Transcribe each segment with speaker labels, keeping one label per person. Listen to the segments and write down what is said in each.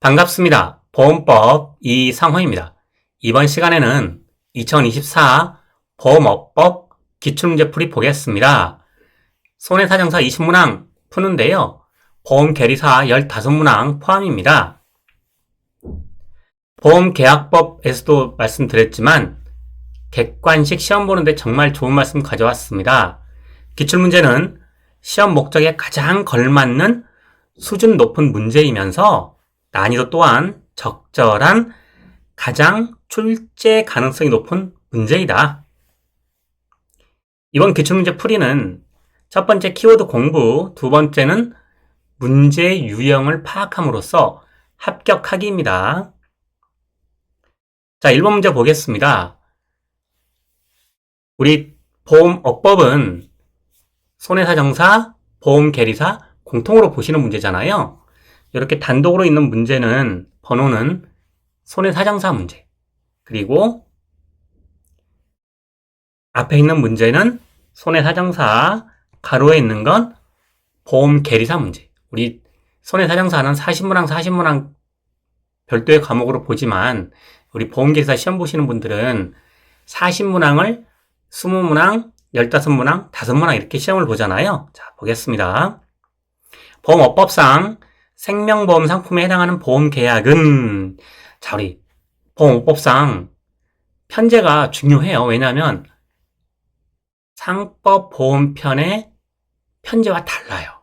Speaker 1: 반갑습니다. 보험법 이상호입니다. 이번 시간에는 2024 보험업법 기출문제풀이 보겠습니다. 손해사정사 20문항 푸는데요. 보험계리사 15문항 포함입니다. 보험계약법에서도 말씀드렸지만 객관식 시험 보는데 정말 좋은 말씀 가져왔습니다. 기출문제는 시험 목적에 가장 걸맞는 수준 높은 문제이면서 난이도 또한 적절한 가장 출제 가능성이 높은 문제이다. 이번 기출문제 풀이는 첫 번째 키워드 공부, 두 번째는 문제 유형을 파악함으로써 합격하기입니다. 자, 1번 문제 보겠습니다. 우리 보험업법은 손해사정사, 보험계리사 공통으로 보시는 문제잖아요. 이렇게 단독으로 있는 문제는 번호는 손해사정사 문제, 그리고 앞에 있는 문제는 손해사정사, 가로에 있는 건 보험계리사 문제. 우리 손해사정사는 40문항 별도의 과목으로 보지만 우리 보험계리사 시험 보시는 분들은 40문항을 20문항, 15문항, 5문항 이렇게 시험을 보잖아요. 자, 보겠습니다. 보험업법상 생명보험 상품에 해당하는 보험계약은, 자, 우리 보험업법상 편제가 중요해요. 왜냐하면 상법보험편의 편제와 달라요.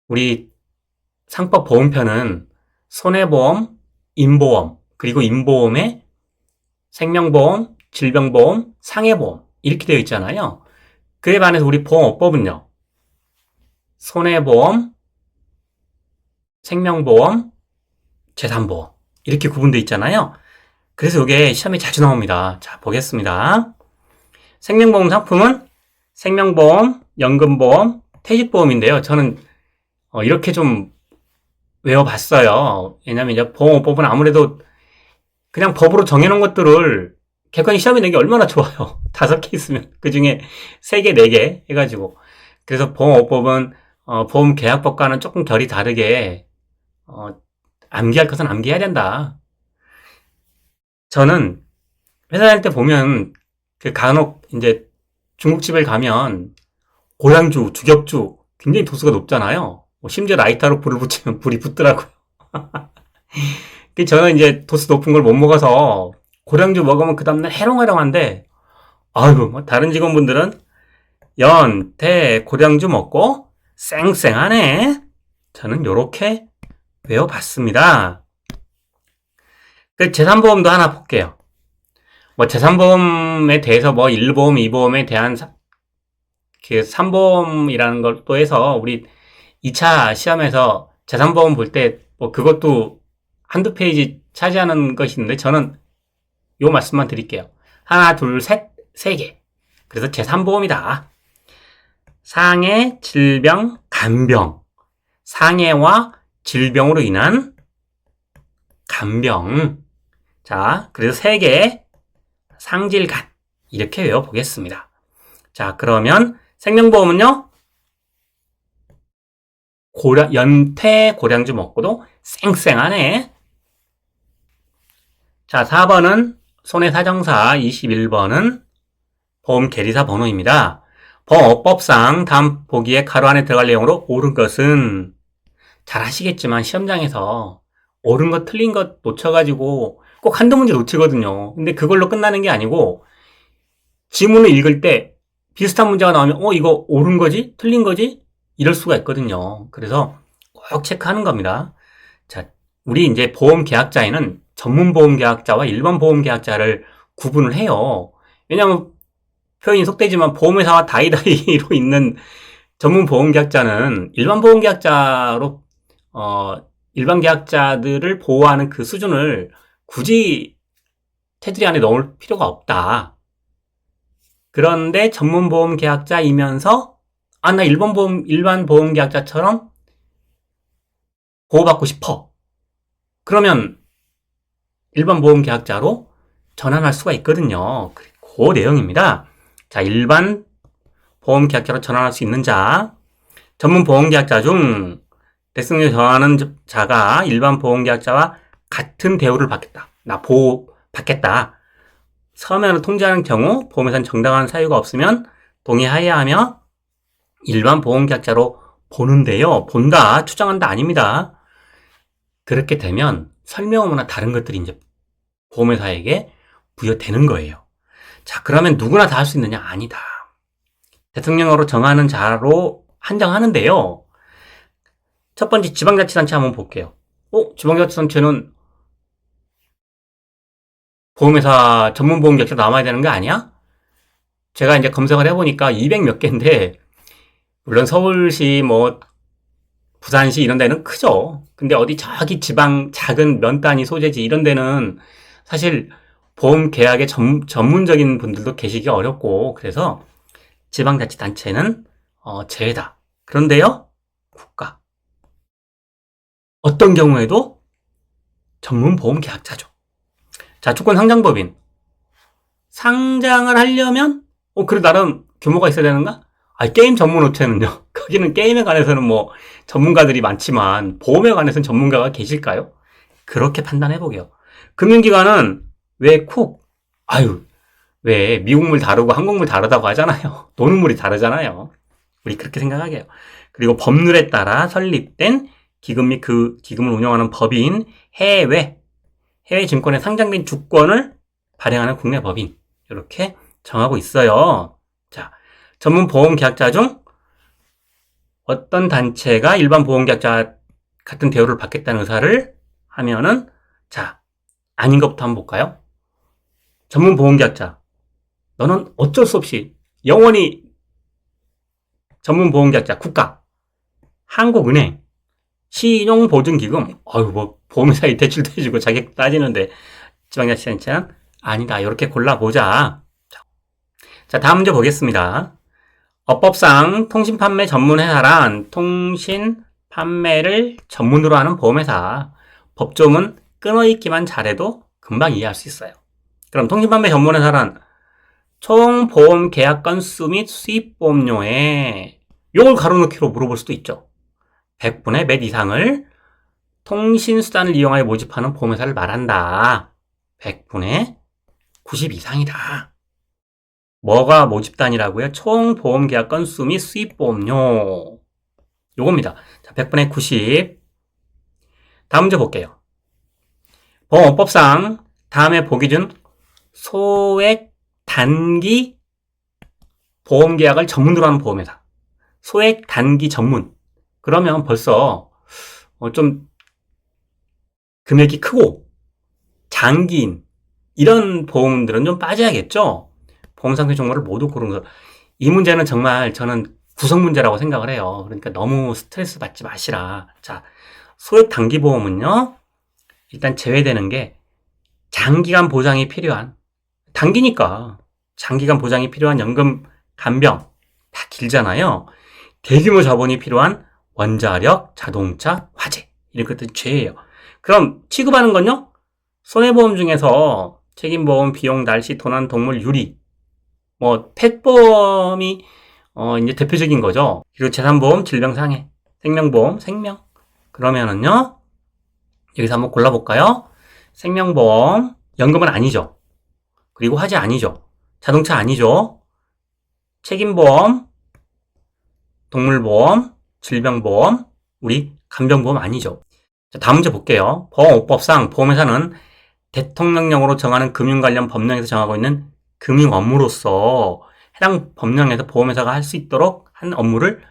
Speaker 1: 우리 상법보험편은 손해보험, 임보험, 그리고 임보험에 생명보험, 질병보험, 상해보험 이렇게 되어 있잖아요. 그에 반해서 우리 보험업법은요. 손해보험, 생명보험, 재산보험 이렇게 구분되어 있잖아요. 그래서 이게 시험에 자주 나옵니다. 자, 보겠습니다. 생명보험 상품은 생명보험, 연금보험, 퇴직보험인데요. 저는 이렇게 좀 외워봤어요. 왜냐면 이제 보험업법은 아무래도 그냥 법으로 정해놓은 것들을 객관이 시험에 내기 얼마나 좋아요. 5개 있으면 그 중에 3개, 4개 해가지고. 그래서 보험업법은 보험계약법과는 조금 결이 다르게 암기할 것은 암기해야 된다. 저는 회사 다닐 때 보면 그 간혹 이제 중국집에 가면 고량주, 주격주 굉장히 도수가 높잖아요. 심지어 라이터로 불을 붙이면 불이 붙더라고요. 저는 이제 도수 높은 걸 못 먹어서 고량주 먹으면 그 다음날 해롱해롱한데, 아이고, 뭐 다른 직원분들은 연, 대, 고량주 먹고 쌩쌩하네. 저는 요렇게 외워봤습니다. 그 재산보험도 하나 볼게요. 뭐 재산보험에 대해서 뭐 1보험, 2보험에 대한 그 3보험이라는 걸 또 해서 우리 2차 시험에서 재산보험 볼 때 뭐 그것도 한두 페이지 차지하는 것이 있는데 저는 요 말씀만 드릴게요. 하나, 둘, 셋, 3개. 그래서 재산보험이다. 상해, 질병, 간병. 상해와 질병으로 인한 간병. 자, 그래서 3개. 상질간. 이렇게 외워보겠습니다. 자, 그러면 생명보험은요. 연태 고량주 먹고도 쌩쌩하네. 자, 4번은 손해사정사, 21번은 보험계리사 번호입니다. 보험업법상 다음 보기에 가로 안에 들어갈 내용으로 옳은 것은, 잘 아시겠지만 시험장에서 옳은 것 틀린 것 놓쳐가지고 꼭 한두 문제 놓치거든요. 근데 그걸로 끝나는 게 아니고 지문을 읽을 때 비슷한 문제가 나오면 이거 옳은 거지? 틀린 거지? 이럴 수가 있거든요. 그래서 꼭 체크하는 겁니다. 자, 우리 이제 보험계약자에는 전문보험계약자와 일반 보험계약자를 구분을 해요. 왜냐하면 표현이 속되지만 보험회사와 다이다이로 있는 전문보험계약자는 일반 보험계약자로 일반 계약자들을 보호하는 그 수준을 굳이 테두리 안에 넣을 필요가 없다. 그런데 전문보험계약자이면서 나 일반 보험계약자처럼 보호받고 싶어. 그러면 일반 보험계약자로 전환할 수가 있거든요. 그 내용입니다. 자, 일반 보험계약자로 전환할 수 있는 자, 전문 보험계약자 중 대승률 정하는 자가 일반 보험계약자와 같은 대우를 받겠다. 나 보호 받겠다. 서면을 통지하는 경우 보험회사는 정당한 사유가 없으면 동의하여야 하며 일반 보험계약자로 보는데요. 본다, 추정한다 아닙니다. 그렇게 되면 설명 의무나 다른 것들이 이제 보험회사에게 부여되는 거예요. 자, 그러면 누구나 다 할 수 있느냐? 아니다. 대통령으로 정하는 자로 한정하는데요. 첫 번째 지방자치단체 한번 볼게요. 지방자치단체는 보험회사 전문보험계약자 남아야 되는 거 아니야? 제가 이제 검색을 해보니까 200 몇 개인데, 물론 서울시, 부산시 이런 데는 크죠. 근데 어디 저기 지방 작은 면 단위 소재지 이런 데는 사실 보험 계약의 전문적인 분들도 계시기 어렵고, 그래서 지방자치단체는 제외다. 그런데요, 국가. 어떤 경우에도 전문보험 계약자죠. 자, 주권 상장법인. 상장을 하려면, 그래, 나름 규모가 있어야 되는가? 게임 전문 업체는요. 거기는 게임에 관해서는 전문가들이 많지만, 보험에 관해서는 전문가가 계실까요? 그렇게 판단해보게요. 금융기관은 왜 왜 미국물 다르고 한국물 다르다고 하잖아요. 노는 물이 다르잖아요. 우리 그렇게 생각하게요. 그리고 법률에 따라 설립된 기금 및 그 기금을 운영하는 법인, 해외 증권에 상장된 주권을 발행하는 국내 법인, 이렇게 정하고 있어요. 자, 전문 보험 계약자 중 어떤 단체가 일반 보험 계약자 같은 대우를 받겠다는 의사를 하면은, 자, 아닌 것부터 한번 볼까요? 전문 보험 계약자. 너는 어쩔 수 없이 영원히 전문 보험 계약자, 국가, 한국은행, 신용보증기금, 보험회사에 대출도 해주고 자격 따지는데 지방자치단체는 아니다. 이렇게 골라보자. 자, 다음 문제 보겠습니다. 업법상 통신판매 전문회사란 통신 판매를 전문으로 하는 보험회사. 법조문 끊어읽기만 잘해도 금방 이해할 수 있어요. 그럼 통신판매 전문회사란 총 보험 계약 건수 및 수입보험료에, 요걸 가로넣기로 물어볼 수도 있죠. 100분의 몇 이상을 통신수단을 이용하여 모집하는 보험회사를 말한다. 100분의 90 이상이다. 뭐가 모집단이라고요? 총 보험계약 건수 및 수입보험료. 요겁니다. 자, 100분의 90. 다음 문제 볼게요. 보험업법상 다음에 보기 중 소액 단기 보험계약을 전문으로 하는 보험회사. 소액 단기 전문. 그러면 벌써 좀 금액이 크고 장기인 이런 보험들은 좀 빠져야겠죠. 보험상태 정보를 모두 고르는 것. 이 문제는 정말 저는 구성 문제라고 생각을 해요. 그러니까 너무 스트레스 받지 마시라. 자, 소액 단기 보험은요, 일단 제외되는 게 장기간 보장이 필요한, 단기니까 장기간 보장이 필요한 연금 간병 다 길잖아요. 대규모 자본이 필요한 원자력, 자동차, 화재 이런 것들이 죄예요. 그럼 취급하는 건요? 손해보험 중에서 책임보험, 비용, 날씨, 도난, 동물, 유리, 펫보험이 이제 대표적인 거죠. 그리고 재산보험, 질병상해, 생명보험, 생명. 그러면은요, 여기서 한번 골라볼까요? 생명보험, 연금은 아니죠. 그리고 화재 아니죠. 자동차 아니죠. 책임보험, 동물보험, 질병보험, 우리 간병보험 아니죠. 자, 다음 문제 볼게요. 보험업법상 보험회사는 대통령령으로 정하는 금융 관련 법령에서 정하고 있는 금융 업무로서 해당 법령에서 보험회사가 할 수 있도록 한 업무를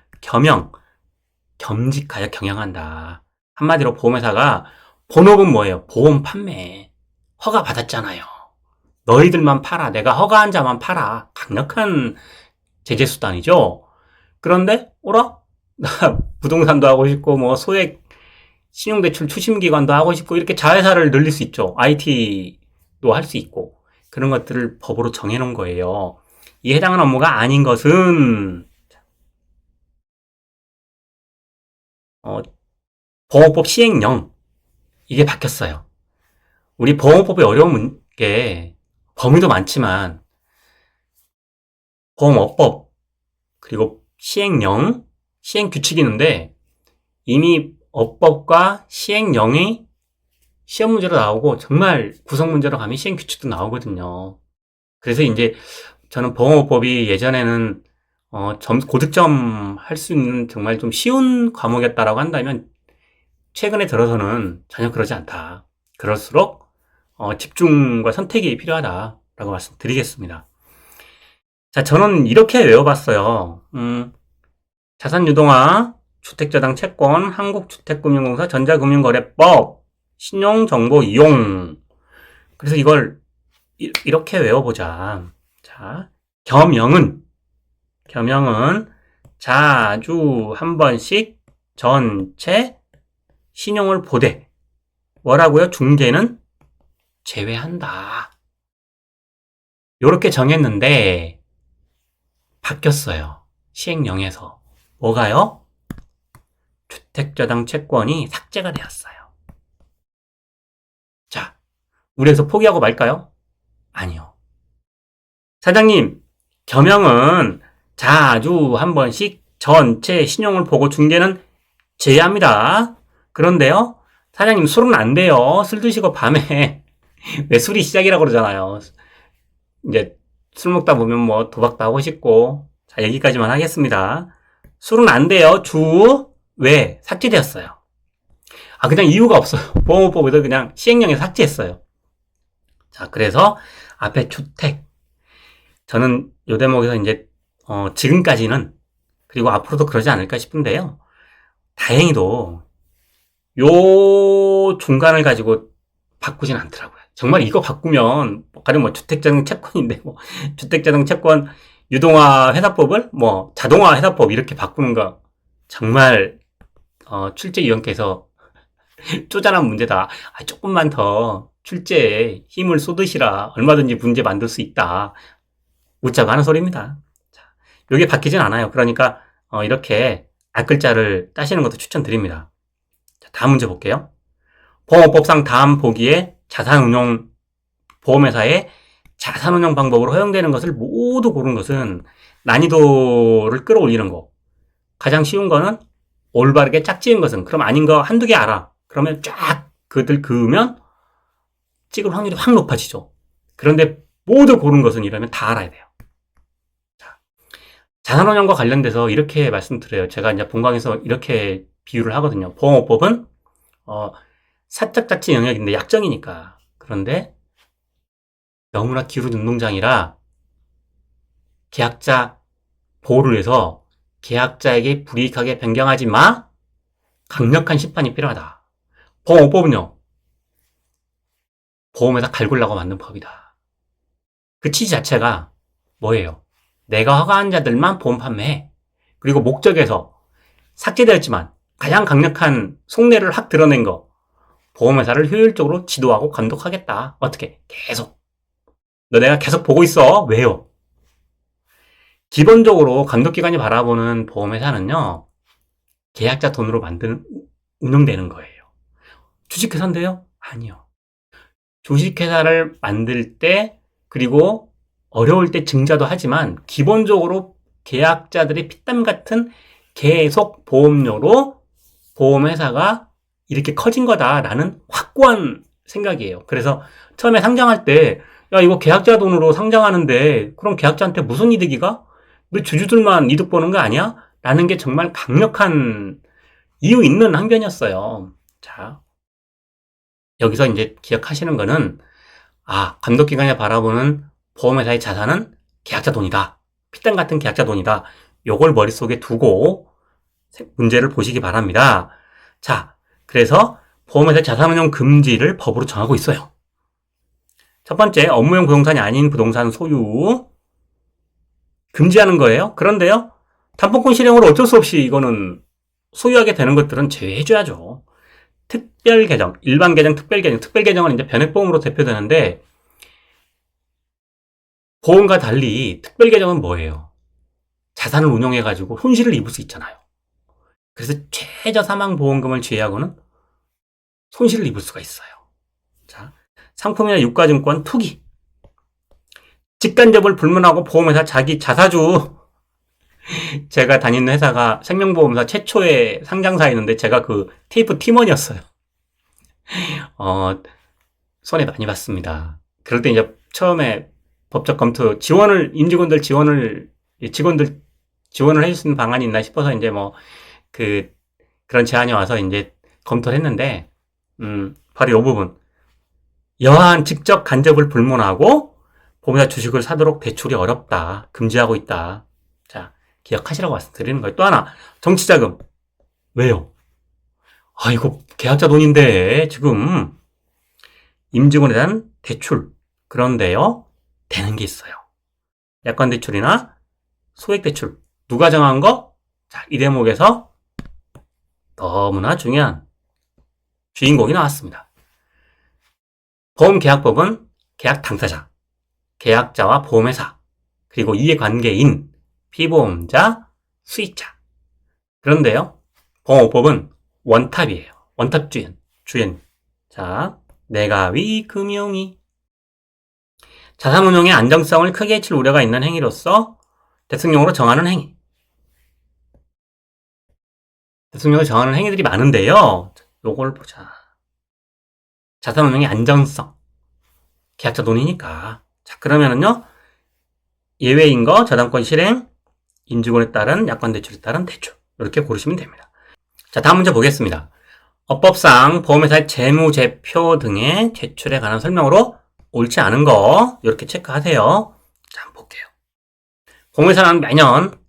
Speaker 1: 겸직하여 경영한다. 한마디로 보험회사가 본업은 뭐예요? 보험 판매. 허가 받았잖아요. 너희들만 팔아. 내가 허가한 자만 팔아. 강력한 제재 수단이죠. 그런데 나 부동산도 하고 싶고 소액 신용대출 추심기관도 하고 싶고 이렇게 자회사를 늘릴 수 있죠. IT도 할 수 있고 그런 것들을 법으로 정해놓은 거예요. 이 해당하는 업무가 아닌 것은 보험법 시행령 이게 바뀌었어요. 우리 보험법이 어려운 게 범위도 많지만 보험업법 그리고 시행령, 시행규칙이 있는데 이미 어법과 시행령이 시험 문제로 나오고 정말 구성 문제로 가면 시행 규칙도 나오거든요. 그래서 이제 저는 보험업법이 예전에는 고득점 할 수 있는 정말 좀 쉬운 과목이었다라고 한다면 최근에 들어서는 전혀 그러지 않다. 그럴수록 집중과 선택이 필요하다라고 말씀드리겠습니다. 자, 저는 이렇게 외워봤어요. 자산유동화, 주택저당 채권, 한국주택금융공사 전자금융거래법, 신용정보이용. 그래서 이걸 이렇게 외워보자. 자, 겸영은 자주 한 번씩 전체 신용을 보되 뭐라고요? 중개는 제외한다. 요렇게 정했는데 바뀌었어요. 시행령에서. 뭐가요? 주택저당 채권이 삭제가 되었어요. 자, 우리에서 포기하고 말까요? 아니요. 사장님, 겸영은 자주 한 번씩 전체 신용을 보고 중개는 제외합니다. 그런데요, 사장님 술은 안 돼요. 술 드시고 밤에 왜 술이 시작이라고 그러잖아요. 이제 술 먹다 보면 뭐 도박도 하고 싶고. 자, 여기까지만 하겠습니다. 술은 안 돼요. 왜? 삭제되었어요. 그냥 이유가 없어요. 보험업법에서 그냥 시행령에서 삭제했어요. 자, 그래서 앞에 주택. 저는 요 대목에서 이제 지금까지는 그리고 앞으로도 그러지 않을까 싶은데요. 다행히도 요 중간을 가지고 바꾸진 않더라고요. 정말 이거 바꾸면 가령 뭐 주택자동 채권인데 뭐 주택자동 채권 유동화 회사법을 뭐 자동화 회사법 이렇게 바꾸는 거 정말 출제위원께서 쪼잔한 문제다. 조금만 더 출제에 힘을 쏟으시라. 얼마든지 문제 만들 수 있다. 웃자고 하는 소리입니다. 자, 요게 바뀌진 않아요. 그러니까 이렇게 앞글자를 따시는 것도 추천드립니다. 자, 다음 문제 볼게요. 보험업법상 다음 보기에 자산운용 보험회사의 자산운용 방법으로 허용되는 것을 모두 고른 것은 난이도를 끌어올리는 거. 가장 쉬운 거는 올바르게 짝지은 것은. 그럼 아닌 거 한두 개 알아. 그러면 쫙 그들 그으면 찍을 확률이 확 높아지죠. 그런데 모두 고른 것은 이러면 다 알아야 돼요. 자, 자산운용과 관련돼서 이렇게 말씀드려요. 제가 이제 본강에서 이렇게 비유를 하거든요. 보험업법은 사적 자치 영역인데 약정이니까. 그런데 너무나 기울은 운동장이라 계약자 보호를 위해서 계약자에게 불이익하게 변경하지 마. 강력한 심판이 필요하다. 보험업법은요. 보험에다 갈굴라고 만든 법이다. 그 취지 자체가 뭐예요? 내가 허가한 자들만 보험 판매해. 그리고 목적에서 삭제되었지만 가장 강력한 속내를 확 드러낸 거. 보험회사를 효율적으로 지도하고 감독하겠다. 어떻게? 계속. 너 내가 계속 보고 있어. 왜요? 기본적으로 감독기관이 바라보는 보험회사는요. 계약자 돈으로 운영되는 거예요. 주식회사인데요? 아니요. 주식회사를 만들 때 그리고 어려울 때 증자도 하지만 기본적으로 계약자들의 피땀 같은 계속 보험료로 보험회사가 이렇게 커진 거다라는 확고한 생각이에요. 그래서 처음에 상장할 때 야 이거 계약자 돈으로 상장하는데 그럼 계약자한테 무슨 이득이 가? 너 주주들만 이득 보는 거 아니야? 라는 게 정말 강력한 이유 있는 항변이었어요. 자, 여기서 이제 기억하시는 거는 감독기관이 바라보는 보험회사의 자산은 계약자 돈이다. 피땀 같은 계약자 돈이다. 요걸 머릿속에 두고 문제를 보시기 바랍니다. 자, 그래서 보험회사 자산운용 금지를 법으로 정하고 있어요. 첫 번째, 업무용 부동산이 아닌 부동산 소유 금지하는 거예요. 그런데요, 담보권 실행으로 어쩔 수 없이 이거는 소유하게 되는 것들은 제외해줘야죠. 특별 계정, 일반 계정, 특별 계정. 특별 계정은 이제 변액보험으로 대표되는데 보험과 달리 특별 계정은 뭐예요? 자산을 운용해가지고 손실을 입을 수 있잖아요. 그래서 최저 사망 보험금을 제외하고는 손실을 입을 수가 있어요. 자, 상품이나 유가증권 투기. 직간접을 불문하고 보험회사 자기 자사주 제가 다니는 회사가 생명보험사 최초의 상장사였는데 제가 그 테이프 팀원이었어요. 어, 손해 많이 봤습니다. 그럴 때 이제 처음에 법적 검토 지원을 임직원들 지원을 직원들 지원을 해줄 수 있는 방안이 있나 싶어서 이제 뭐 그런 제안이 와서 이제 검토를 했는데 바로 이 부분 여한 직접 간접을 불문하고 보험사 주식을 사도록 대출이 어렵다. 금지하고 있다. 자, 기억하시라고 말씀드리는 거예요. 또 하나, 정치자금. 왜요? 아, 이거 계약자 돈인데, 지금, 임직원에 대한 대출. 그런데요, 되는 게 있어요. 약관대출이나 소액대출. 누가 정한 거? 자, 이 대목에서 너무나 중요한 주인공이 나왔습니다. 보험계약법은 계약 당사자, 계약자와 보험회사, 그리고 이해관계인, 피보험자, 수익자. 그런데요, 보험업법은 원탑이에요. 원탑 주연. 자, 내가위 금융위. 자산운용의 안정성을 크게 해칠 우려가 있는 행위로서 대승용으로 정하는 행위. 대승용으로 정하는 행위들이 많은데요. 요걸 보자. 자산운용의 안정성. 계약자 돈이니까. 자, 그러면은요, 예외인 거, 저당권 실행, 임직원에 따른 약관대출에 따른 대출. 이렇게 고르시면 됩니다. 자, 다음 문제 보겠습니다. 업법상 보험회사의 재무제표 등의 제출에 관한 설명으로 옳지 않은 거 이렇게 체크하세요. 자, 한번 볼게요. 보험회사는 매년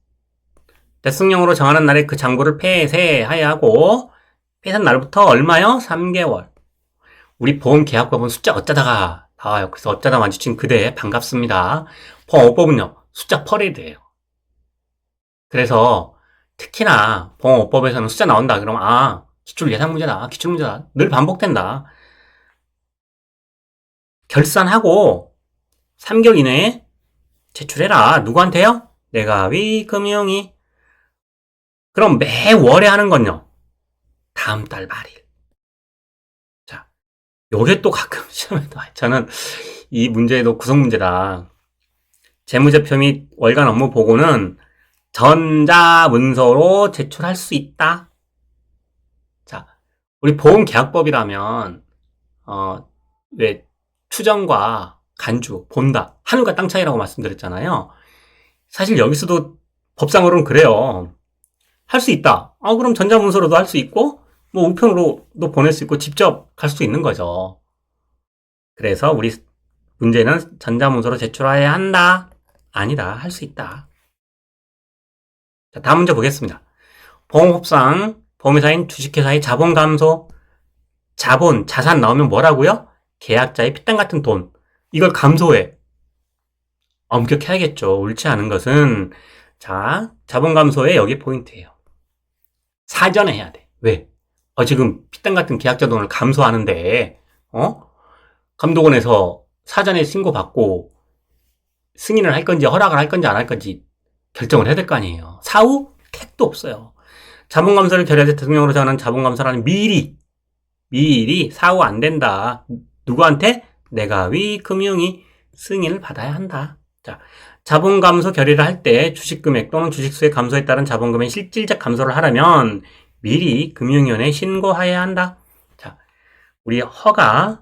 Speaker 1: 대승령으로 정하는 날에 그 장부를 폐쇄해야 하고 폐쇄한 날부터 얼마요? 3개월. 우리 보험계약법은 숫자 어쩌다가 나와요. 그래서 어쩌다 마주친 그대 반갑습니다. 보험업법은요. 숫자 퍼레이드예요. 그래서 특히나 보험업법에서는 숫자 나온다. 그러면 기출 예상 문제다. 기출 문제다. 늘 반복된다. 결산하고 3개월 이내에 제출해라. 누구한테요? 내가위 금융위. 그럼 매월에 하는 건요. 다음 달 말일. 자, 요게 또 가끔 시험에 나와요. 저는 이 문제도 구성문제다. 재무제표 및 월간 업무 보고는 전자문서로 제출할 수 있다. 자, 우리 보험계약법이라면 왜 추정과 간주, 본다, 하늘과 땅 차이라고 말씀드렸잖아요. 사실 여기서도 법상으로는 그래요. 할 수 있다. 그럼 전자문서로도 할 수 있고, 뭐 우편으로도 보낼 수 있고, 직접 갈 수 있는 거죠. 그래서 우리 문제는 전자문서로 제출해야 한다. 아니다. 할 수 있다. 자, 다음 문제 보겠습니다. 보험법상 보험회사인 주식회사의 자본 감소, 자산 나오면 뭐라고요? 계약자의 피땀 같은 돈. 이걸 감소해. 엄격해야겠죠. 옳지 않은 것은. 자, 자본 감소에 여기 포인트예요. 사전에 해야 돼. 왜? 지금 피땀 같은 계약자 돈을 감소하는데, 감독원에서 사전에 신고받고 승인을 할 건지 허락을 할 건지 안 할 건지 결정을 해야 될 거 아니에요. 사후 택도 없어요. 자본감사를 결의할 때 대통령으로 정하는 자본감사라는 미리 사후 안 된다. 누구한테? 내가위 금융위 승인을 받아야 한다. 자, 자본감소 결의를 할 때 주식금액 또는 주식수의 감소에 따른 자본금의 실질적 감소를 하려면 미리 금융위원회에 신고해야 한다. 자, 우리 허가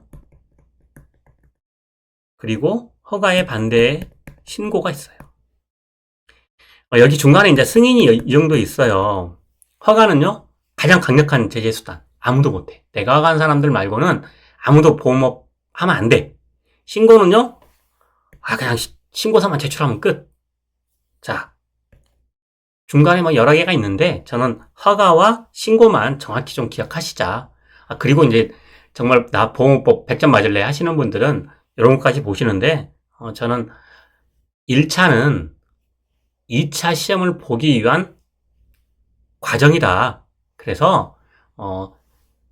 Speaker 1: 그리고 허가에 반대 신고가 있어요. 여기 중간에 이제 승인이 이 정도 있어요. 허가는요, 가장 강력한 제재 수단. 아무도 못해. 내가 허가한 사람들 말고는 아무도 보험업 하면 안 돼. 신고는요, 그냥 신고서만 제출하면 끝. 자, 중간에 뭐 여러 개가 있는데, 저는 허가와 신고만 정확히 좀 기억하시자. 그리고 이제 정말 나 보험법 100점 맞을래 하시는 분들은 이런 것까지 보시는데, 저는 1차는 2차 시험을 보기 위한 과정이다. 그래서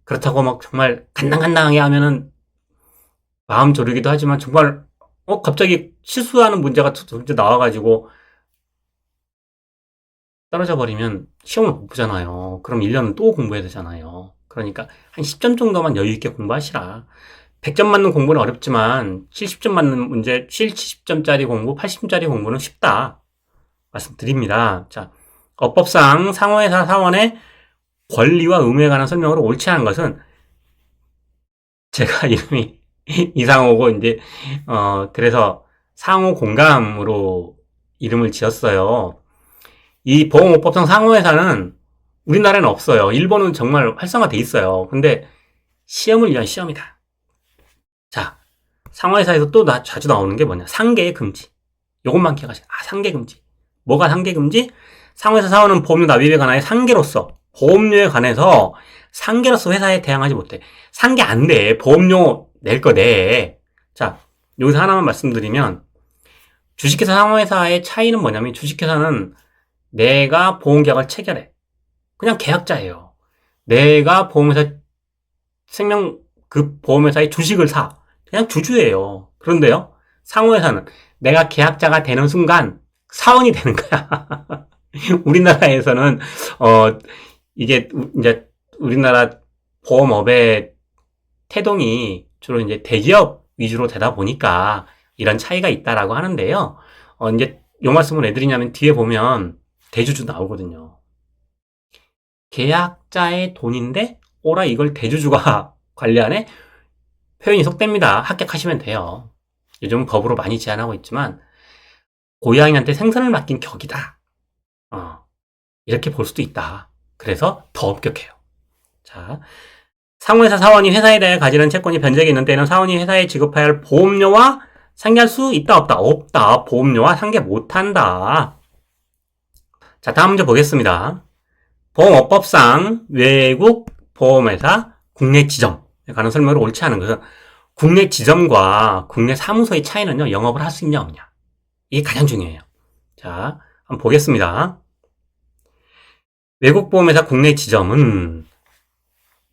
Speaker 1: 그렇다고 막 정말 간당간당하게 하면은 마음 졸이기도 하지만 정말 갑자기 실수하는 문제가 나와가지고 떨어져 버리면 시험을 못 보잖아요. 그럼 1년은 또 공부해야 되잖아요. 그러니까 한 10점 정도만 여유 있게 공부하시라. 100점 맞는 공부는 어렵지만 70점 맞는 문제, 70점짜리 공부, 80점짜리 공부는 쉽다. 말씀드립니다. 자, 어법상 상호회사 사원의 권리와 의무에 관한 설명으로 옳지 않은 것은 제가 이름이 이상호고 이제 그래서 상호 공감으로 이름을 지었어요. 이 보험업법상 상호회사는 우리나라에는 없어요. 일본은 정말 활성화돼 있어요. 근데 시험을 위한 시험이다. 자, 상호회사에서 또 자주 나오는 게 뭐냐? 상계의 금지. 요것만 기억하시고, 상계 금지. 뭐가 상계 금지? 상호회사 사원은 보험료 납입에 관하여 상계로서, 보험료에 관해서 상계로서 회사에 대항하지 못해. 상계 안 돼. 보험료 낼 거 내. 자, 여기서 하나만 말씀드리면, 주식회사 상호회사의 차이는 뭐냐면, 주식회사는 내가 보험계약을 체결해. 그냥 계약자예요. 내가 보험회사, 그 보험회사의 주식을 사. 그냥 주주예요. 그런데요, 상호회사는 내가 계약자가 되는 순간 사원이 되는 거야. 우리나라에서는 이게 이제 우리나라 보험업의 태동이 주로 이제 대기업 위주로 되다 보니까 이런 차이가 있다라고 하는데요. 이제 요 말씀을 왜 드리냐면 뒤에 보면 대주주 나오거든요. 계약자의 돈인데 오라 이걸 대주주가 관리하네? 표현이 속됩니다. 합격하시면 돼요. 요즘 법으로 많이 제한하고 있지만 고양이한테 생선을 맡긴 격이다. 이렇게 볼 수도 있다. 그래서 더 엄격해요. 자, 상호회사 사원이 회사에 대해 가지는 채권이 변제가 있는 때는 사원이 회사에 지급해야 할 보험료와 상계할 수 있다 없다? 없다. 보험료와 상계 못한다. 자, 다음 문제 보겠습니다. 보험업법상 외국 보험회사 국내 지점에 관한 설명으로 옳지 않은 것은 국내 지점과 국내 사무소의 차이는요, 영업을 할 수 있냐 없냐. 이게 가장 중요해요. 자, 한번 보겠습니다. 외국 보험회사 국내 지점은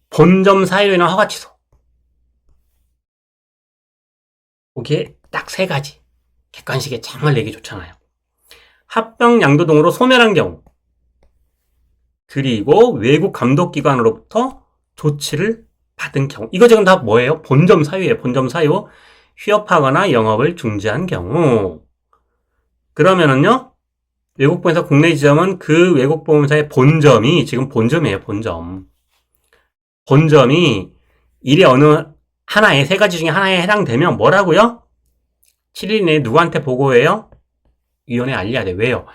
Speaker 1: 본점 사유로 인한 허가 취소. 거기에 딱 세 가지. 객관식에 정말 내기 좋잖아요. 합병 양도등으로 소멸한 경우. 그리고 외국 감독기관으로부터 조치를 받은 경우. 이거 지금 다 뭐예요? 본점 사유예요. 본점 사유. 휴업하거나 영업을 중지한 경우. 그러면은요, 외국보험회사 국내 지점은 그 외국보험회사의 본점이, 지금 본점이에요, 본점. 본점이 일의 어느 하나에, 세 가지 중에 하나에 해당되면 뭐라고요? 7일 내에 누구한테 보고해요? 위원회에 알려야 돼. 왜요?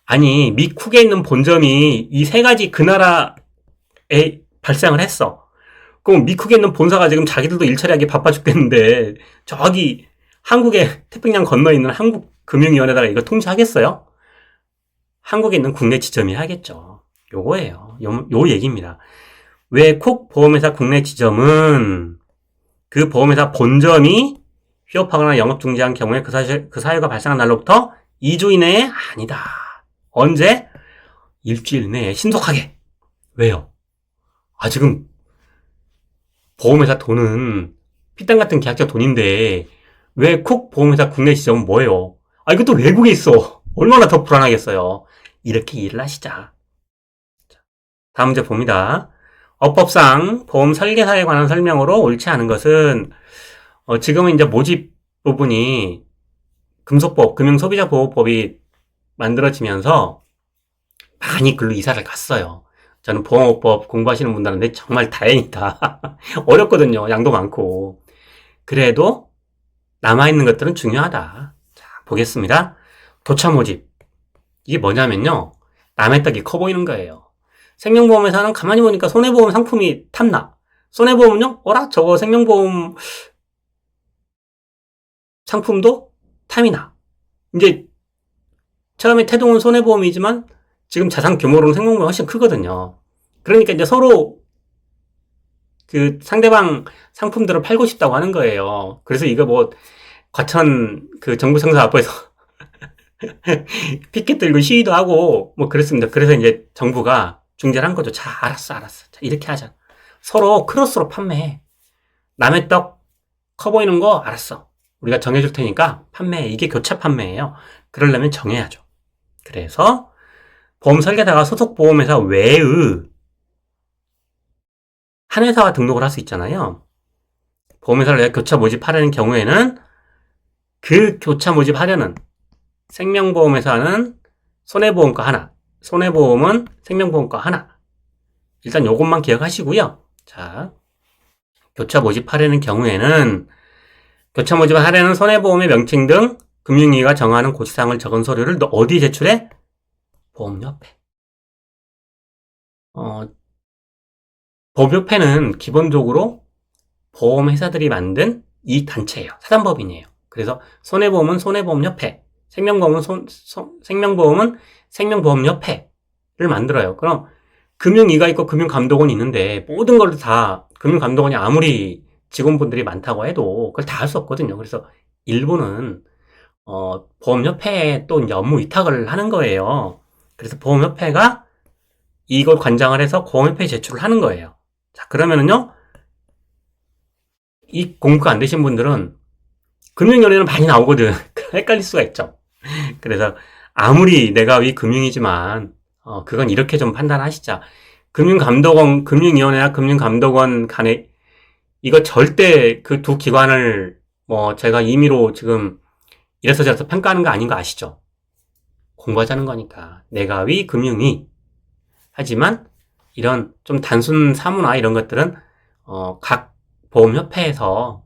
Speaker 1: 아니, 미국에 있는 본점이 이 세 가지 그 나라에 발생을 했어. 그럼 미국에 있는 본사가 지금 자기들도 일 처리하기 바빠 죽겠는데 저기 한국에 태평양 건너에 있는 한국금융위원회에다가 이걸 통지하겠어요? 한국에 있는 국내 지점이 하겠죠. 요거예요. 요 얘기입니다. 외국 보험회사 국내 지점은 그 보험회사 본점이 휴업하거나 영업 중지한 경우에 그 사유가 발생한 날로부터 2주 이내에 아니다. 언제? 일주일 내에 신속하게. 왜요? 지금 보험회사 돈은 피땀 같은 계약자 돈인데 왜 콕 보험회사 국내 지점은 뭐예요? 이것도 외국에 있어. 얼마나 더 불안하겠어요. 이렇게 이해를 하시자. 다음 문제 봅니다. 업법상 보험 설계사에 관한 설명으로 옳지 않은 것은 지금은 이제 모집 부분이 금속법, 금융소비자보호법이 만들어지면서 많이 글로 이사를 갔어요. 저는 보험업법 공부하시는 분들한테 정말 다행이다. 어렵거든요. 양도 많고. 그래도 남아있는 것들은 중요하다. 자, 보겠습니다. 도차 모집. 이게 뭐냐면요. 남의 떡이 커 보이는 거예요. 생명보험회사는 가만히 보니까 손해보험 상품이 탐나. 손해보험은요? 저거 생명보험 상품도 탐이 나. 이제 처음에 태동은 손해보험이지만 지금 자산 규모로는 생명보험이 훨씬 크거든요. 그러니까 이제 서로 그 상대방 상품들을 팔고 싶다고 하는 거예요. 그래서 이거 뭐 과천 그 정부 청사 앞에서 피켓 들고 시위도 하고 뭐 그랬습니다. 그래서 이제 정부가 중재를 한 거죠. 자, 알았어. 자, 이렇게 하자. 서로 크로스로 판매해. 남의 떡 커 보이는 거 알았어. 우리가 정해줄 테니까 판매해. 이게 교차 판매예요. 그러려면 정해야죠. 그래서 보험 설계사가 소속 보험회사 외의 한 회사와 등록을 할 수 있잖아요. 보험회사를 내가 교차 모집하려는 경우에는 그 교차 모집하려는 생명보험회사는 손해보험과 하나, 손해보험은 생명보험과 하나. 일단 요것만 기억하시고요. 자, 교차 모집 하려는 경우에는 교차 모집 하려는 손해보험의 명칭 등 금융위가 정하는 고지사항을 적은 서류를 너 어디 제출해? 보험협회. 보험협회는 기본적으로 보험회사들이 만든 이 단체예요. 사단법인이에요. 그래서 손해보험은 손해보험협회, 생명보험은 생명보험은 생명보험협회를 만들어요. 그럼 금융위가 있고 금융감독원이 있는데 모든 걸 다 금융감독원이 아무리 직원분들이 많다고 해도 그걸 다 할 수 없거든요. 그래서 일부는 보험협회에 또 이제 업무 위탁을 하는 거예요. 그래서 보험협회가 이걸 관장을 해서 보험협회에 제출을 하는 거예요. 자, 그러면은요, 이 공부가 안 되신 분들은 금융연에는 많이 나오거든. 헷갈릴 수가 있죠. 그래서 아무리 내가 위 금융이지만 그건 이렇게 좀 판단하시자. 금융감독원, 금융위원회나 금융감독원 간에 이거 절대 그 두 기관을 뭐 제가 임의로 지금 이래서 저래서 평가하는 거 아닌 거 아시죠? 공부하자는 거니까. 내가 위 금융위. 하지만 이런 좀 단순 사무나 이런 것들은 각 보험협회에서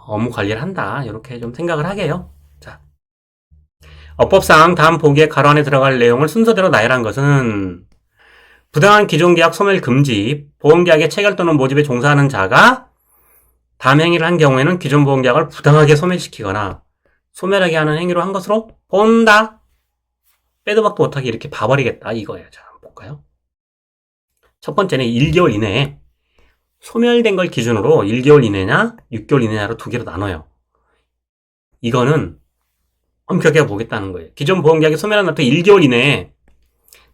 Speaker 1: 업무 관리를 한다. 이렇게 좀 생각을 하게요. 자, 어법상 다음 보기에 가로 안에 들어갈 내용을 순서대로 나열한 것은 부당한 기존계약 소멸 금지, 보험계약의 체결 또는 모집에 종사하는 자가 다음 행위를 한 경우에는 기존 보험계약을 부당하게 소멸시키거나 소멸하게 하는 행위로 한 것으로 본다. 빼도 박도 못하게 이렇게 봐버리겠다 이거예요. 자, 한번 볼까요? 첫 번째는 1개월 이내에 소멸된 걸 기준으로 1개월 이내냐 6개월 이내냐로 두 개로 나눠요. 이거는 엄격하게 보겠다는 거예요. 기존 보험계약이 소멸한 날부터 1개월 이내에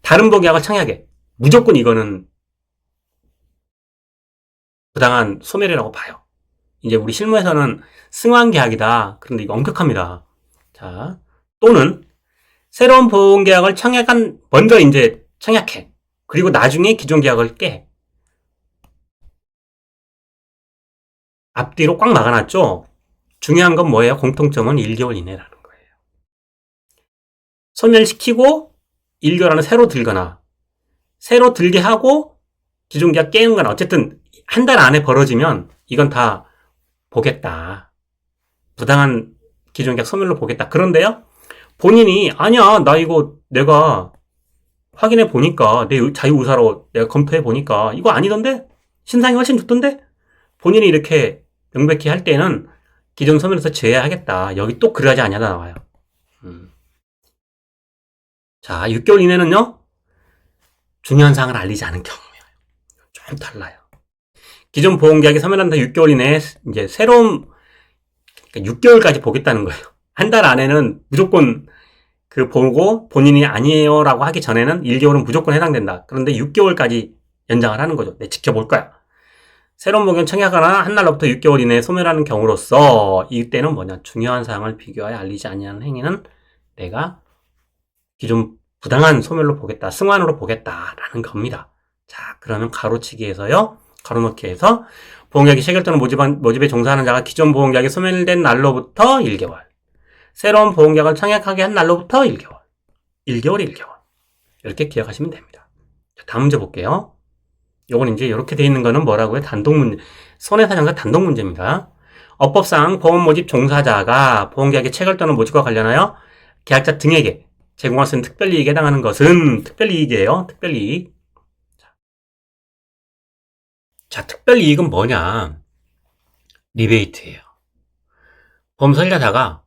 Speaker 1: 다른 보험계약을 청약해. 무조건 이거는 부당한 소멸이라고 봐요. 이제 우리 실무에서는 승환계약이다. 그런데 이거 엄격합니다. 자, 또는 새로운 보험계약을 먼저 이제 청약해. 그리고 나중에 기존 계약을 깨. 앞뒤로 꽉 막아놨죠? 중요한 건 뭐예요? 공통점은 1개월 이내라는 거예요. 소멸시키고 1개월 안에 새로 들거나 새로 들게 하고 기존 계약 깨는 건 어쨌든 한 달 안에 벌어지면 이건 다 보겠다. 부당한 기존 계약 소멸로 보겠다. 그런데요, 본인이 아니야 나 이거 내가 확인해 보니까 내 자유의사로 내가 검토해 보니까 이거 아니던데? 신상이 훨씬 좋던데? 본인이 이렇게 명백히 할 때는 기존 소멸에서 제외하겠다. 여기 또 그러지 않냐가 나와요. 자, 6개월 이내는요, 중요한 사항을 알리지 않은 경우예요. 좀 달라요. 기존 보험계약이 소멸한 다 6개월 이내에 이제 새로운, 그러니까 6개월까지 보겠다는 거예요. 한 달 안에는 무조건 그 보고 본인이 아니에요라고 하기 전에는 1개월은 무조건 해당된다. 그런데 6개월까지 연장을 하는 거죠. 내 지켜볼 거야. 새로운 보험 청약하거나 한 날로부터 6개월 이내에 소멸하는 경우로서 이때는 뭐냐? 중요한 사항을 비교하여 알리지 아니하는 행위는 내가 기존 부당한 소멸로 보겠다, 승환으로 보겠다라는 겁니다. 자, 그러면 가로치기에서요, 가로넣기에서 보험계약이 체결 또는 모집에 종사하는 자가 기존 보험계약이 소멸된 날로부터 1개월, 새로운 보험계약을 청약하게 한 날로부터 1개월, 1개월. 이렇게 기억하시면 됩니다. 자, 다음 문제 볼게요. 요건 이제 이렇게 돼 있는 거는 뭐라고요? 손해사정사 단독 문제입니다. 업법상 보험 모집 종사자가 보험계약의 체결 또는 모집과 관련하여 계약자 등에게 제공할 수 있는 특별이익에 해당하는 것은 특별이익이에요. 특별이익. 자, 특별이익은 뭐냐? 리베이트예요. 보험 설계자가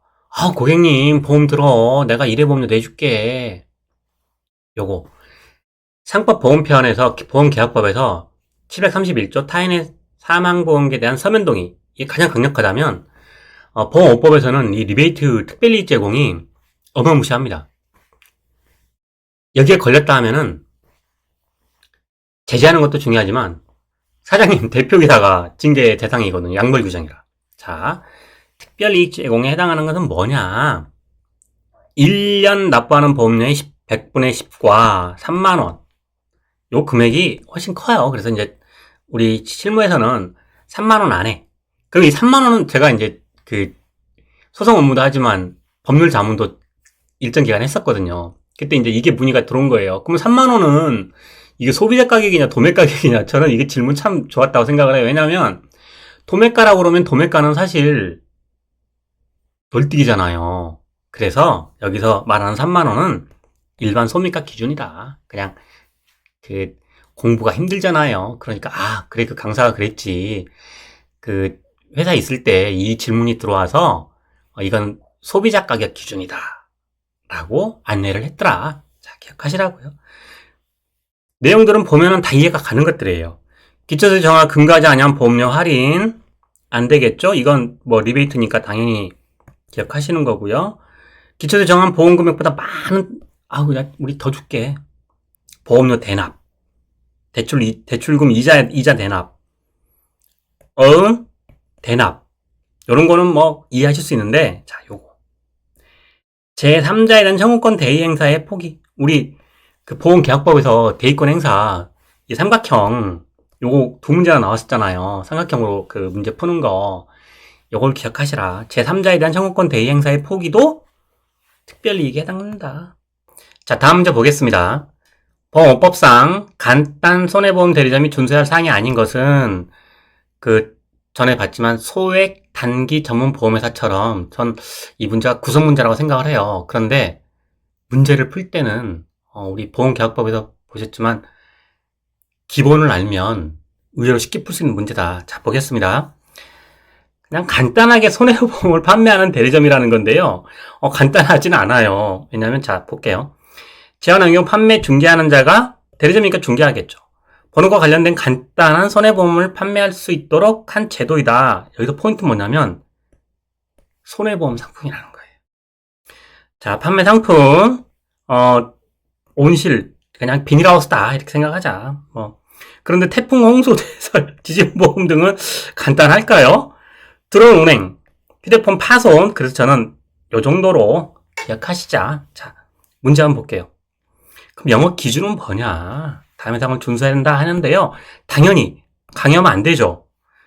Speaker 1: 고객님 보험 들어. 내가 일회보험료 내줄게. 요거 상법 보험편에서 보험계약법에서 731조 타인의 사망보험에 대한 서면동의 이게 가장 강력하다면 보험업법에서는 이 리베이트 특별이익 제공이 어마무시합니다. 여기에 걸렸다 하면은 제재하는 것도 중요하지만 사장님 대표기사가 징계 대상이거든요. 양벌 규정이라. 자, 특별이익 제공에 해당하는 것은 뭐냐? 1년 납부하는 보험료의 100분의 10과 3만원. 요 금액이 훨씬 커요. 그래서 이제 우리 실무에서는 3만원 안에. 그럼 이 3만원은 제가 이제 그 소송 업무도 하지만 법률 자문도 일정 기간 했었거든요. 그때 이제 이게 문의가 들어온 거예요. 그럼 3만 원은 이게 소비자 가격이냐 도매 가격이냐, 저는 이게 질문 참 좋았다고 생각을 해요. 왜냐면 도매가라고 그러면 도매가는 사실 돌뛰기잖아요. 그래서 여기서 말하는 3만 원은 일반 소비가 기준이다. 그냥 그 공부가 힘들잖아요. 그러니까 그래 그 강사가 그랬지. 그 회사에 있을 때 이 질문이 들어와서 이건 소비자 가격 기준이다 라고 안내를 했더라. 자, 기억하시라고요. 내용들은 보면은 다 이해가 가는 것들이에요. 기초세 정화 금가자 안양 보험료 할인 안 되겠죠? 이건 뭐 리베이트니까 당연히 기억하시는 거고요. 기초세 정한 보험 금액보다 많은 우리 더 줄게. 보험료 대납, 대출금 이자 대납, 대납, 요런 거는 뭐 이해하실 수 있는데, 자, 요거 제3자에 대한 청구권 대의 행사의 포기. 우리 그 보험계약법에서 대의권 행사 이 삼각형 요거 두 문제가 나왔었잖아요. 삼각형으로 그 문제 푸는 거 요걸 기억하시라. 제3자에 대한 청구권 대의 행사의 포기도 특별히 이게 해당된다. 자, 다음 문제 보겠습니다. 보험업법상 간단 손해보험 대리점이 준수할 사항이 아닌 것은 그 전에 봤지만 소액 단기 전문 보험회사처럼 전 이 문제가 구성 문제라고 생각을 해요. 그런데 문제를 풀 때는 우리 보험계약법에서 보셨지만 기본을 알면 의외로 쉽게 풀 수 있는 문제다. 자, 보겠습니다. 그냥 간단하게 손해보험을 판매하는 대리점이라는 건데요. 간단하지는 않아요. 왜냐하면 자, 볼게요. 제한환경 판매 중개하는 자가 대리점이니까 중개하겠죠. 번호과 관련된 간단한 손해보험을 판매할 수 있도록 한 제도이다. 여기서 포인트 뭐냐면 손해보험 상품이라는 거예요. 자, 판매 상품 온실 그냥 비닐하우스다 이렇게 생각하자. 그런데 태풍, 홍수, 대설, 지진보험 등은 간단할까요? 드론 운행, 휴대폰 파손. 그래서 저는 요 정도로 기억하시자. 자, 문제 한번 볼게요. 그럼 영업 기준은 뭐냐? 다음에 상을 준수해야 된다 하는데요. 당연히 강요하면 안 되죠.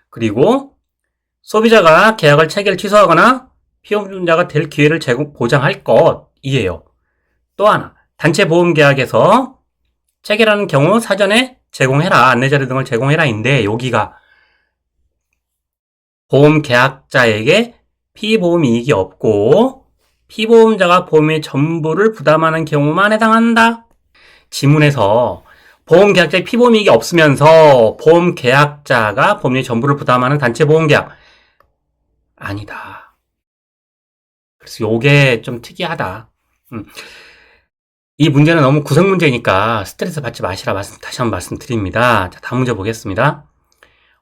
Speaker 1: 그리고 소비자가 계약을 체결 취소하거나 피해보험자가 될 기회를 보장할 것이에요. 또 하나, 단체 보험 계약에서 체결하는 경우 사전에 제공해라, 안내자료 등을 제공해라인데 여기가 보험 계약자에게 피보험 이익이 없고 피보험자가 보험의 전부를 부담하는 경우만 해당한다. 지문에서 보험 계약자의 피보험 이익이 없으면서 보험 계약자가 보험의 전부를 부담하는 단체 보험 계약 아니다. 그래서 요게 좀 특이하다. 이 문제는 너무 구성 문제니까 스트레스 받지 마시라 다시 한번 말씀드립니다. 자, 다음 문제 보겠습니다.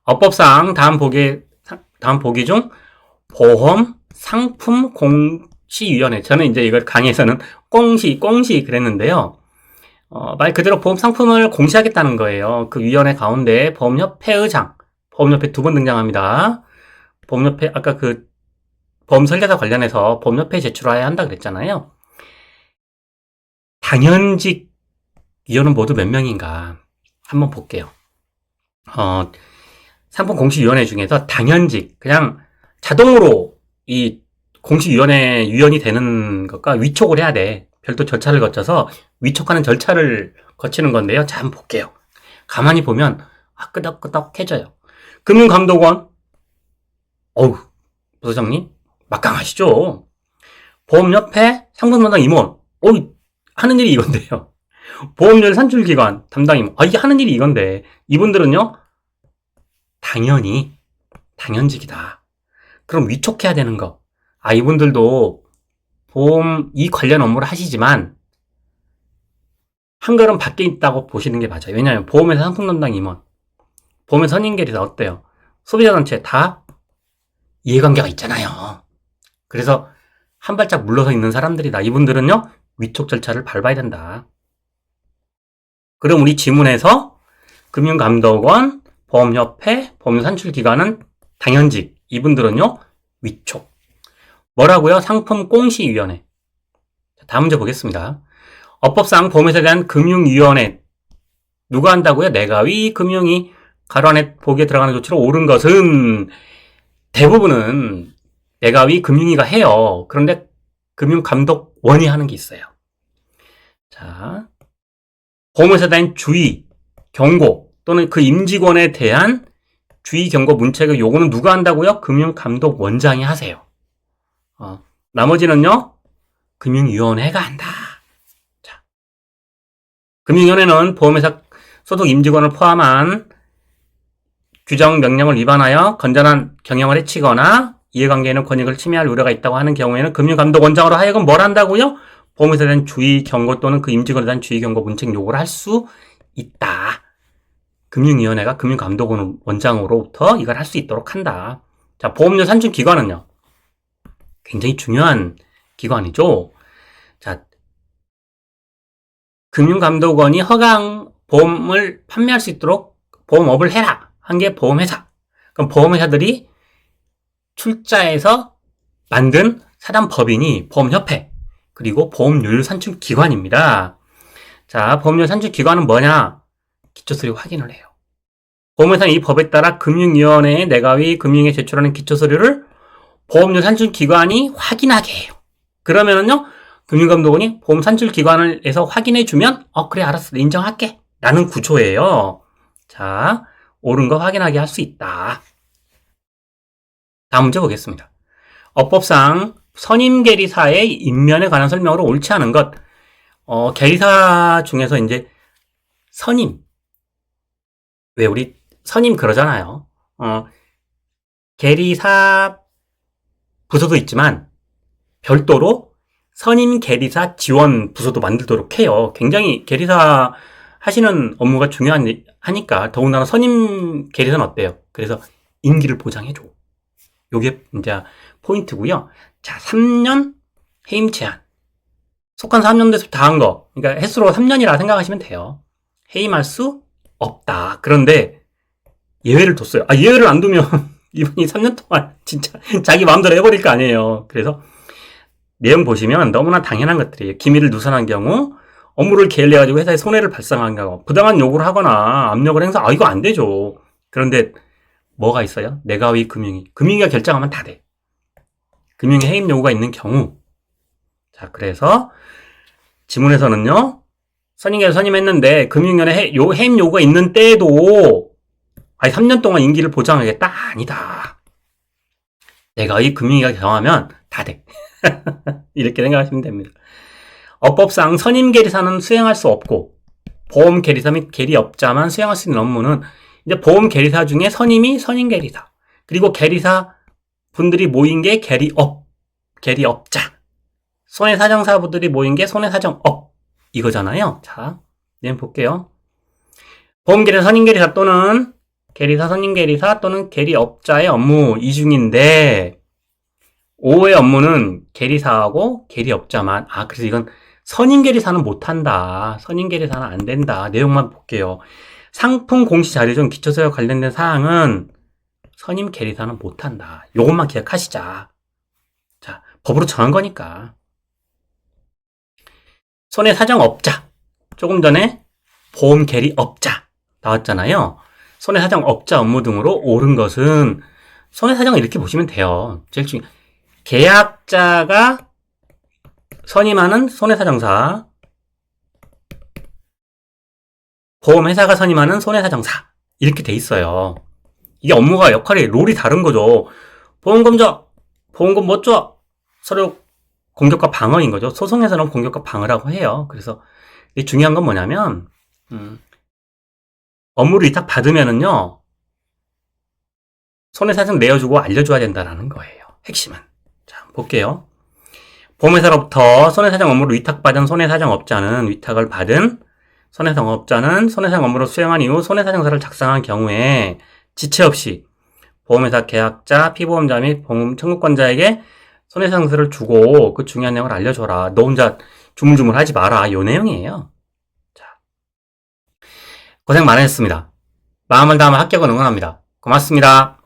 Speaker 1: 업법상 다음 보기 중 보험 상품 공시위원회. 저는 이제 이걸 강의에서는 공시 그랬는데요. 말 그대로 보험 상품을 공시하겠다는 거예요. 그 위원회 가운데 보험협회의장, 보험협회 두 번 등장합니다. 보험협회, 아까 그 보험 설계사 관련해서 보험협회에 제출해야 한다 그랬잖아요. 당연직 위원은 모두 몇 명인가 한번 볼게요. 상품 공시위원회 중에서 당연직, 그냥 자동으로 이 공시위원회 위원이 되는 것과 위촉을 해야 돼. 별도 절차를 거쳐서 위촉하는 절차를 거치는 건데요. 자, 한번 볼게요. 가만히 보면 끄덕끄덕해져요. 금융감독원, 부서장님 막강하시죠. 보험협회 상품담당 임원, 하는 일이 이건데요. 보험료율 산출기관 담당 임원, 이게 하는 일이 이건데 이분들은요 당연히 당연직이다. 그럼 위촉해야 되는 거. 이분들도 보험 이 관련 업무를 하시지만 한 걸음 밖에 있다고 보시는 게 맞아요. 왜냐하면 보험회사 상품 담당 임원, 보험회 선임계리사 어때요? 소비자단체 다 이해관계가 있잖아요. 그래서 한 발짝 물러서 있는 사람들이다. 이분들은요 위촉 절차를 밟아야 된다. 그럼 우리 지문에서 금융감독원, 보험협회, 보험산출기관은 당연직, 이분들은요 위촉. 뭐라고요? 상품 공시위원회. 다음 문제 보겠습니다. 업법상 보험회사에 대한 금융위원회 누가 한다고요? 내가위, 금융위, 가로 안에 보기에 들어가는 조치로 옳은 것은 대부분은 내가위, 금융위가 해요. 그런데 금융감독원이 하는 게 있어요. 자, 보험회사에 대한 주의, 경고 또는 그 임직원에 대한 주의, 경고, 문책을 요거는 누가 한다고요? 금융감독원장이 하세요. 나머지는요, 금융위원회가 한다. 자, 금융위원회는 보험회사 소속 임직원을 포함한 규정 명령을 위반하여 건전한 경영을 해치거나 이해관계에 있는 권익을 침해할 우려가 있다고 하는 경우에는 금융감독원장으로 하여금 뭘 한다고요? 보험회사에 대한 주의, 경고 또는 그 임직원에 대한 주의, 경고, 문책 요구를 할 수 있다. 금융위원회가 금융감독원장으로부터 이걸 할 수 있도록 한다. 자, 보험료 산출 기관은요. 굉장히 중요한 기관이죠. 자, 금융감독원이 보험을 판매할 수 있도록 보험업을 해라. 한 게 보험회사. 그럼 보험회사들이 출자해서 만든 사단법인이 보험협회, 그리고 보험료율 산출 기관입니다. 자, 보험료율 산출 기관은 뭐냐? 기초서류 확인을 해요. 보험회사는 이 법에 따라 금융위원회에 내가위 금융에 제출하는 기초서류를 보험료 산출 기관이 확인하게 해요. 그러면은요, 금융감독원이 보험 산출 기관에서 확인해주면, 그래, 알았어, 인정할게. 라는 구조예요. 자, 옳은 거 확인하게 할 수 있다. 다음 문제 보겠습니다. 어법상 선임계리사의 임면에 관한 설명으로 옳지 않은 것. 계리사 중에서 이제 선임. 왜 우리 선임 그러잖아요. 계리사 부서도 있지만 별도로 선임 계리사 지원 부서도 만들도록 해요. 굉장히 계리사 하시는 업무가 중요하니까 더군다나 선임 계리사는 어때요? 그래서 임기를 보장해줘. 요게 이제 포인트고요. 자, 3년 해임 제한. 속한 3년도에서 다 한 거. 그러니까 횟수로 3년이라 생각하시면 돼요. 해임할 수 없다. 그런데 예외를 뒀어요. 예외를 안 두면 이분이 3년 동안 진짜 자기 마음대로 해버릴 거 아니에요. 그래서 내용 보시면 너무나 당연한 것들이에요. 기밀을 누설한 경우, 업무를 게을리해가지고 회사에 손해를 발생한 경우, 부당한 요구를 하거나 압력을 이거 안 되죠. 그런데 뭐가 있어요? 내가위 금융위가 결정하면 다 돼. 금융위 해임 요구가 있는 경우. 자, 그래서 지문에서는요, 선임계에서 선임했는데 금융위원회 해임 요구가 있는 때에도 3년 동안 임기를 보장하겠다? 아니다. 내가위 금융위가 정하면 다 돼. 이렇게 생각하시면 됩니다. 어법상 선임계리사는 수행할 수 없고 보험계리사 및 계리업자만 수행할 수 있는 업무는 이제 보험계리사 중에 선임이 선임계리사, 그리고 계리사 분들이 모인 게 계리업자, 손해사정사분들이 모인 게 손해사정업 이거잖아요. 자, 내용 볼게요. 보험계리사, 선임계리사 또는 계리사, 선임계리사 또는 계리업자의 업무 이중인데 5의 업무는 계리사하고 계리업자만. 그래서 이건 선임계리사는 못한다. 선임계리사는 안 된다. 내용만 볼게요. 상품 공시 자료 중 기초서류와 관련된 사항은 선임계리사는 못한다. 요것만 기억하시자. 자, 법으로 정한 거니까. 손해사정업자. 조금 전에 보험계리업자 나왔잖아요. 손해사정업자 업무 등으로 옳은 것은 손해사정을 이렇게 보시면 돼요. 제일 중요한 계약자가 선임하는 손해사정사, 보험회사가 선임하는 손해사정사 이렇게 돼 있어요. 이게 업무가 역할이 롤이 다른 거죠. 보험금 줘, 보험금 못 줘, 서류 공격과 방어인 거죠. 소송에서는 공격과 방어라고 해요. 그래서 중요한 건 뭐냐면 업무를 위탁 받으면은요 손해사정 내어주고 알려줘야 된다라는 거예요. 핵심은. 자, 볼게요. 보험회사로부터 손해사정 업무를 위탁받은 손해사정업자는 위탁을 받은 손해사정업자는 손해사정 업무를 수행한 이후 손해사정서를 작성한 경우에 지체 없이 보험회사 계약자, 피보험자 및 보험 청구권자에게 손해사정서를 주고 그 중요한 내용을 알려줘라. 너 혼자 주물주물 하지 마라. 요 내용이에요. 자, 고생 많으셨습니다. 마음을 다하면 합격을 응원합니다. 고맙습니다.